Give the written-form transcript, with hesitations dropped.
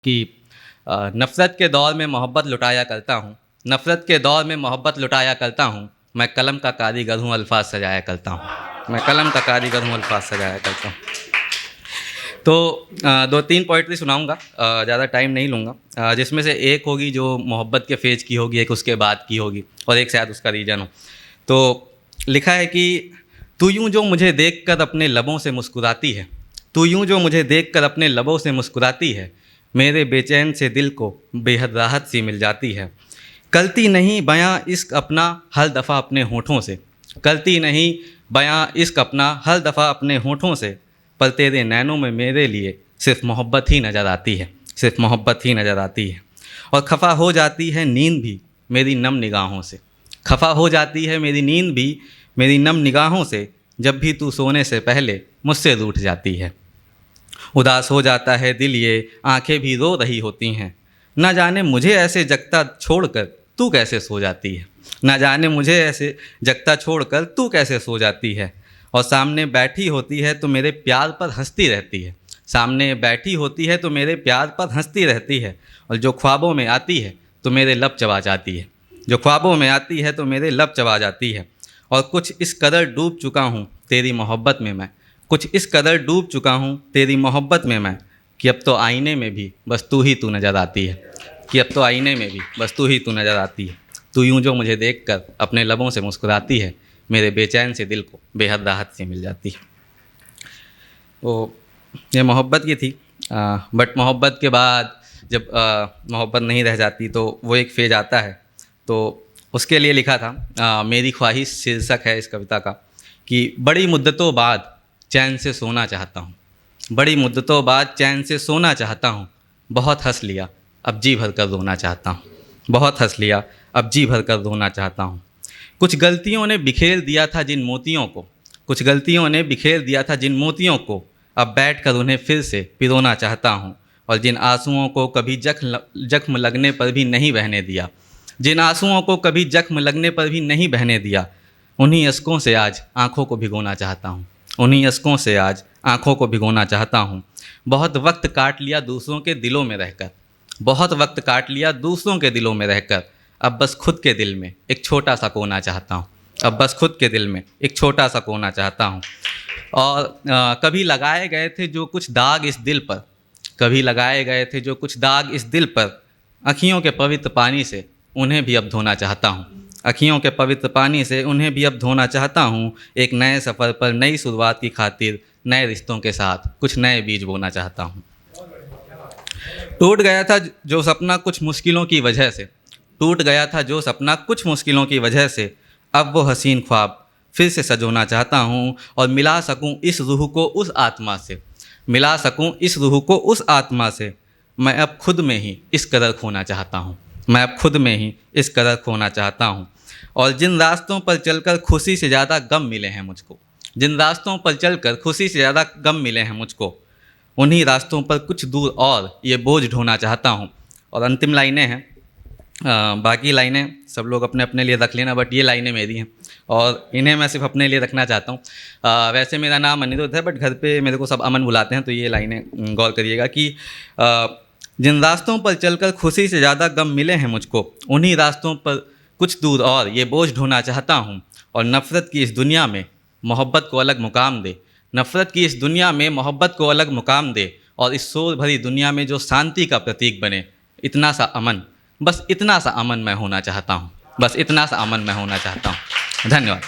कि नफ़रत के दौर में मोहब्बत लुटाया करता हूँ, नफ़रत के दौर में मोहब्बत लुटाया करता हूँ, मैं कलम का कारीगर हूँ अल्फाज सजाया करता हूँ, मैं कलम का कारीगर हूँ अल्फाज सजाया करता हूँ। तो 2-3 पोइट्री सुनाऊँगा, ज़्यादा टाइम नहीं लूँगा, जिसमें से एक होगी जो मोहब्बत के फेज़ की होगी, एक उसके बाद की होगी और एक शायद उसका रीज़न हो। तो लिखा है कि तू यूँ जो मुझे देखकर अपने लबों से मुस्कुराती है, तू यूँ जो मुझे देखकर अपने लबों से मुस्कुराती है, मेरे बेचैन से दिल को बेहद राहत सी मिल जाती है। करती नहीं बयां इश्क अपना हर दफ़ा अपने होठों से, करती नहीं बयां इश्क अपना हर दफ़ा अपने होठों से, पर तेरे नैनों में मेरे लिए सिर्फ मोहब्बत ही नज़र आती है, सिर्फ मोहब्बत ही नज़र आती है। और खफा हो जाती है नींद भी मेरी नम निगाहों से, खफा हो जाती है मेरी नींद भी मेरी नम निगाहों से, जब भी तू सोने से पहले मुझसे रूठ जाती है। उदास हो जाता है दिल ये आंखें भी रो रही होती हैं, ना जाने मुझे ऐसे जगता छोड़कर तू कैसे सो जाती है, ना जाने मुझे ऐसे जगता छोड़कर तू कैसे सो जाती है। और सामने बैठी होती है तो मेरे प्यार पर हंसती रहती है, सामने बैठी होती है तो मेरे प्यार पर हंसती रहती है। और जो ख्वाबों में आती है तो मेरे लब चबा जाती है, जो ख्वाबों में आती है तो मेरे लब चबा जाती है। और कुछ इस कदर डूब चुका हूँ तेरी मोहब्बत में मैं, कुछ इस कदर डूब चुका हूँ तेरी मोहब्बत में मैं, कि अब तो आईने में भी बस तू ही तू नज़र आती है, कि अब तो आईने में भी बस तू ही तू नज़र आती है। तू यूँ जो मुझे देखकर अपने लबों से मुस्कुराती है, मेरे बेचैन से दिल को बेहद राहत से मिल जाती है। वो ये मोहब्बत की थी, बट मोहब्बत के बाद जब मोहब्बत नहीं रह जाती तो वो एक फेज आता है, तो उसके लिए लिखा था। मेरी ख्वाहिश शीर्षक है इस कविता का, कि बड़ी मुद्दतों बाद चैन से सोना चाहता हूँ, बड़ी मुद्दतों बाद चैन से सोना चाहता हूँ, बहुत हंस लिया अब जी भर कर रोना चाहता हूँ, बहुत हंस लिया अब जी भर कर रोना चाहता हूँ। कुछ गलतियों ने बिखेर दिया था जिन मोतियों को, कुछ गलतियों ने बिखेर दिया था जिन मोतियों को, अब बैठ कर उन्हें फिर से पिरोना चाहता हूँ। और जिन आंसुओं को कभी जख्म लगने पर भी नहीं बहने दिया, जिन आंसुओं को कभी जख्म लगने पर भी नहीं बहने दिया, उन्हीं अश्कों से आज आँखों को भिगोना चाहता हूँ, उन्हीं अश्कों से आज आँखों को भिगोना चाहता हूँ। बहुत वक्त काट लिया दूसरों के दिलों में रहकर, बहुत वक्त काट लिया दूसरों के दिलों में रहकर, अब बस खुद के दिल में एक छोटा सा कोना चाहता हूँ, अब बस खुद के दिल में एक छोटा सा कोना चाहता हूँ। और कभी लगाए गए थे जो कुछ दाग इस दिल पर, कभी लगाए गए थे जो कुछ दाग इस दिल पर, अखियों के पवित्र पानी से उन्हें भी अब धोना चाहता हूँ, अखियों के पवित्र पानी से उन्हें भी अब धोना चाहता हूँ। एक नए सफ़र पर नई शुरुआत की खातिर नए रिश्तों के साथ कुछ नए बीज बोना चाहता हूँ। टूट गया था जो सपना कुछ मुश्किलों की वजह से, टूट गया था जो सपना कुछ मुश्किलों की वजह से, अब वो हसीन ख्वाब फिर से सजोना चाहता हूँ। और मिला सकूँ इस रूह को उस आत्मा से, मिला सकूँ इस रूह को उस आत्मा से, मैं अब खुद में ही इस कदर खोना चाहता हूँ, मैं अब खुद में ही इस कदर खोना चाहता हूँ। और जिन रास्तों पर चलकर खुशी से ज़्यादा गम मिले हैं मुझको, जिन रास्तों पर चलकर खुशी से ज़्यादा गम मिले हैं मुझको, उन्हीं रास्तों पर कुछ दूर और ये बोझ ढोना चाहता हूँ। और अंतिम लाइनें हैं, बाकी लाइनें सब लोग अपने अपने लिए रख लेना, बट ये लाइनें मेरी हैं और इन्हें मैं सिर्फ अपने लिए रखना चाहता हूँ। वैसे मेरा नाम अनिरुद्ध है, बट घर पे मेरे को सब अमन बुलाते हैं, तो ये लाइनें गौर करिएगा कि जिन रास्तों पर चलकर खुशी से ज़्यादा गम मिले हैं मुझको, उन्हीं रास्तों पर कुछ दूर और ये बोझ ढोना चाहता हूँ। और नफ़रत की इस दुनिया में मोहब्बत को अलग मुकाम दे, नफ़रत की इस दुनिया में मोहब्बत को अलग मुकाम दे, और इस शोर भरी दुनिया में जो शांति का प्रतीक बने। इतना सा अमन, बस इतना सा अमन मैं होना चाहता हूँ, बस इतना सा अमन मैं होना चाहता हूँ। धन्यवाद।